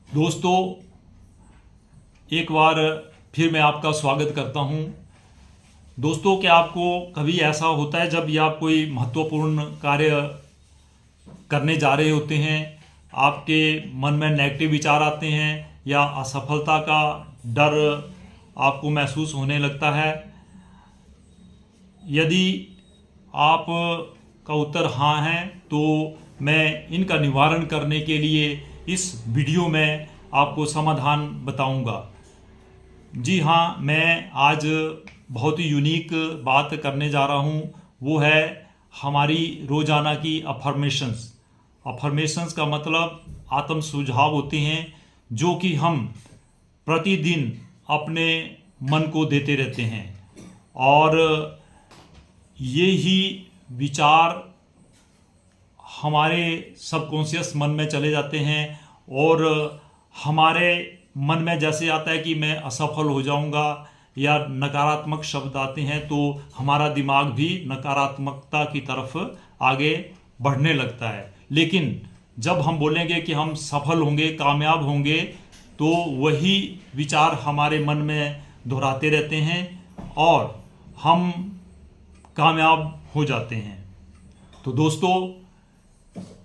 दोस्तों, एक बार फिर मैं आपका स्वागत करता हूं। दोस्तों, क्या आपको कभी ऐसा होता है जब आप कोई महत्वपूर्ण कार्य करने जा रहे होते हैं, आपके मन में नेगेटिव विचार आते हैं या असफलता का डर आपको महसूस होने लगता है? यदि आप का उत्तर हाँ है तो मैं इनका निवारण करने के लिए इस वीडियो में आपको समाधान बताऊंगा। जी हाँ, मैं आज बहुत ही यूनिक बात करने जा रहा हूँ। वो है हमारी रोजाना की अफर्मेशंस। अफर्मेशंस का मतलब आत्म सुझाव होते हैं जो कि हम प्रतिदिन अपने मन को देते रहते हैं, और ये ही विचार हमारे सबकॉन्शियस मन में चले जाते हैं और हमारे मन में जैसे आता है कि मैं असफल हो जाऊंगा या नकारात्मक शब्द आते हैं तो हमारा दिमाग भी नकारात्मकता की तरफ आगे बढ़ने लगता है। लेकिन जब हम बोलेंगे कि हम सफल होंगे, कामयाब होंगे, तो वही विचार हमारे मन में दोहराते रहते हैं और हम कामयाब हो जाते हैं। तो दोस्तों,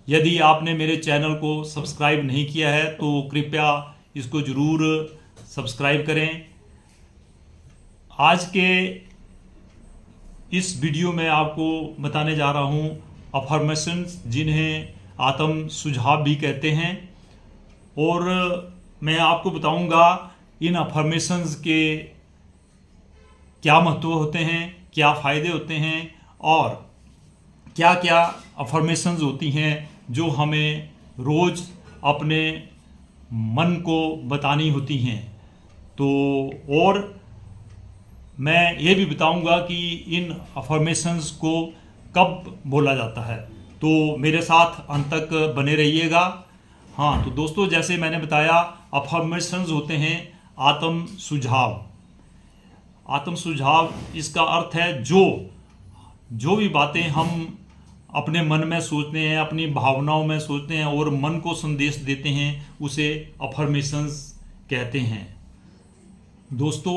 यदि आपने मेरे चैनल को सब्सक्राइब नहीं किया है तो कृपया इसको ज़रूर सब्सक्राइब करें। आज के इस वीडियो में आपको बताने जा रहा हूँ अफर्मेशंस, जिन्हें आत्म सुझाव भी कहते हैं, और मैं आपको बताऊंगा इन अफर्मेशंस के क्या महत्व होते हैं, क्या फ़ायदे होते हैं और क्या क्या अफर्मेशंस होती हैं जो हमें रोज़ अपने मन को बतानी होती हैं। तो और मैं ये भी बताऊंगा कि इन अफर्मेशंस को कब बोला जाता है। तो मेरे साथ अंत तक बने रहिएगा। हाँ, तो दोस्तों, जैसे मैंने बताया, अफर्मेशंस होते हैं आत्म सुझाव। आत्म सुझाव इसका अर्थ है जो भी बातें हम अपने मन में सोचते हैं, अपनी भावनाओं में सोचते हैं और मन को संदेश देते हैं, उसे अफर्मेशंस कहते हैं। दोस्तों,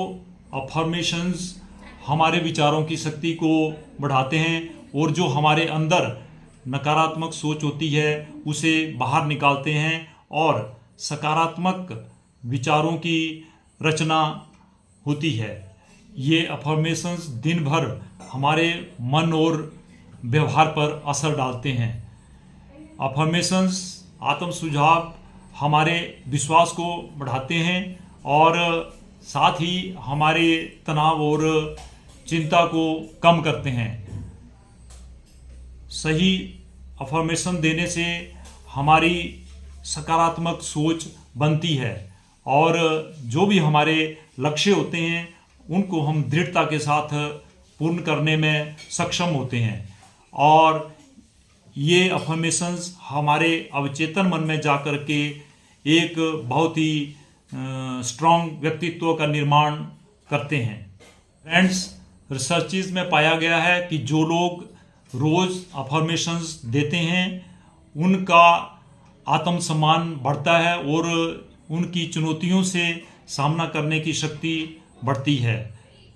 अफर्मेशंस हमारे विचारों की शक्ति को बढ़ाते हैं और जो हमारे अंदर नकारात्मक सोच होती है उसे बाहर निकालते हैं और सकारात्मक विचारों की रचना होती है। ये अफर्मेशंस दिन भर हमारे मन और व्यवहार पर असर डालते हैं। अफर्मेशंस, आत्म सुझाव हमारे विश्वास को बढ़ाते हैं और साथ ही हमारे तनाव और चिंता को कम करते हैं। सही अफर्मेशन देने से हमारी सकारात्मक सोच बनती है और जो भी हमारे लक्ष्य होते हैं उनको हम दृढ़ता के साथ पूर्ण करने में सक्षम होते हैं। और ये अफर्मेशंस हमारे अवचेतन मन में जाकर के एक बहुत ही स्ट्रॉन्ग व्यक्तित्व का निर्माण करते हैं। फ्रेंड्स, रिसर्चेस में पाया गया है कि जो लोग रोज अफर्मेशंस देते हैं उनका आत्मसम्मान बढ़ता है और उनकी चुनौतियों से सामना करने की शक्ति बढ़ती है।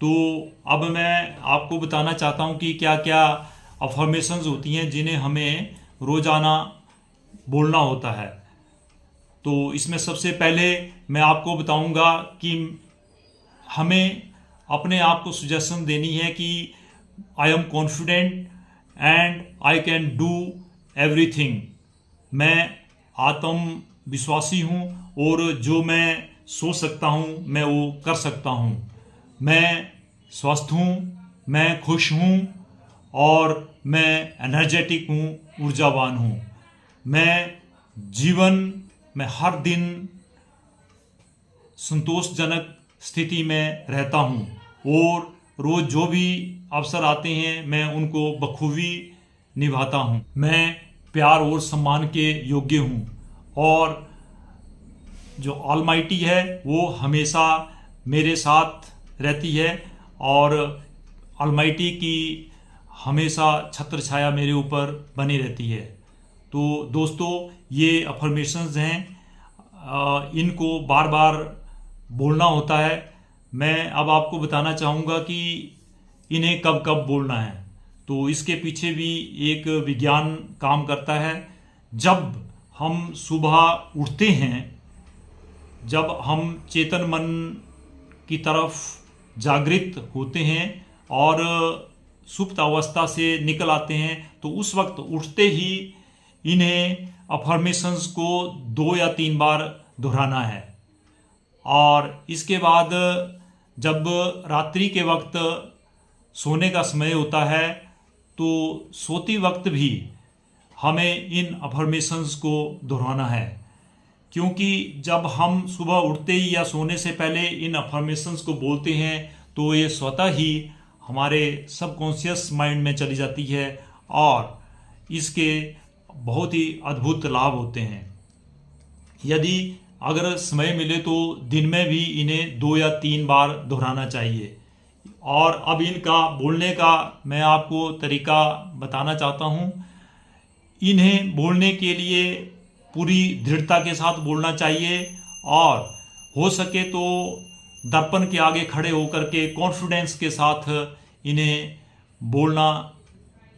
तो अब मैं आपको बताना चाहता हूँ कि क्या क्या अफर्मेशंस होती हैं जिन्हें हमें रोजाना बोलना होता है। तो इसमें सबसे पहले मैं आपको बताऊंगा कि हमें अपने आप को सजेशन देनी है कि I am confident and I can do everything. मैं आत्मविश्वासी हूँ और जो मैं सोच सकता हूँ मैं वो कर सकता हूँ। मैं स्वस्थ हूँ, मैं खुश हूँ और मैं एनर्जेटिक हूँ, ऊर्जावान हूँ। मैं जीवन में हर दिन संतोषजनक स्थिति में रहता हूँ और रोज जो भी अवसर आते हैं मैं उनको बखूबी निभाता हूँ। मैं प्यार और सम्मान के योग्य हूँ और जो ऑलमाइटी है वो हमेशा मेरे साथ रहती है और ऑलमाइटी की हमेशा छत्र छाया मेरे ऊपर बनी रहती है। तो दोस्तों, ये अफर्मेशंस हैं इनको बार बार बोलना होता है। मैं अब आपको बताना चाहूँगा कि इन्हें कब कब बोलना है। तो इसके पीछे भी एक विज्ञान काम करता है। जब हम सुबह उठते हैं, जब हम चेतन मन की तरफ जागृत होते हैं और सुप्त अवस्था से निकल आते हैं, तो उस वक्त उठते ही इन्हें अफर्मेशंस को 2 या 3 बार दोहराना है। और इसके बाद जब रात्रि के वक्त सोने का समय होता है, तो सोती वक्त भी हमें इन अफर्मेशंस को दोहराना है। क्योंकि जब हम सुबह उठते ही या सोने से पहले इन अफर्मेशंस को बोलते हैं, तो ये स्वतः ही हमारे सबकॉन्शियस माइंड में चली जाती है और इसके बहुत ही अद्भुत लाभ होते हैं। यदि अगर समय मिले तो दिन में भी इन्हें 2 या 3 बार दोहराना चाहिए। और अब इनका बोलने का मैं आपको तरीका बताना चाहता हूँ। इन्हें बोलने के लिए पूरी दृढ़ता के साथ बोलना चाहिए और हो सके तो दर्पण के आगे खड़े होकर के कॉन्फिडेंस के साथ इन्हें बोलना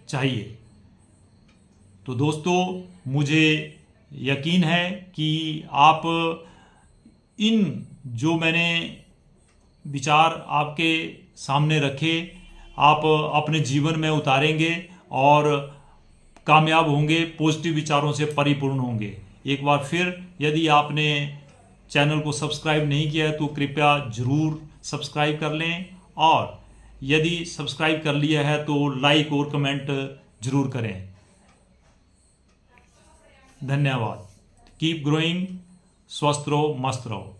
चाहिए। तो दोस्तों, मुझे यकीन है कि आप इन जो मैंने विचार आपके सामने रखे, आप अपने जीवन में उतारेंगे और कामयाब होंगे, पॉजिटिव विचारों से परिपूर्ण होंगे। एक बार फिर, यदि आपने चैनल को सब्सक्राइब नहीं किया है तो कृपया ज़रूर सब्सक्राइब कर लें, और यदि सब्सक्राइब कर लिया है तो लाइक और कमेंट ज़रूर करें। धन्यवाद। Keep growing. स्वस्थ रहो, मस्त रहो।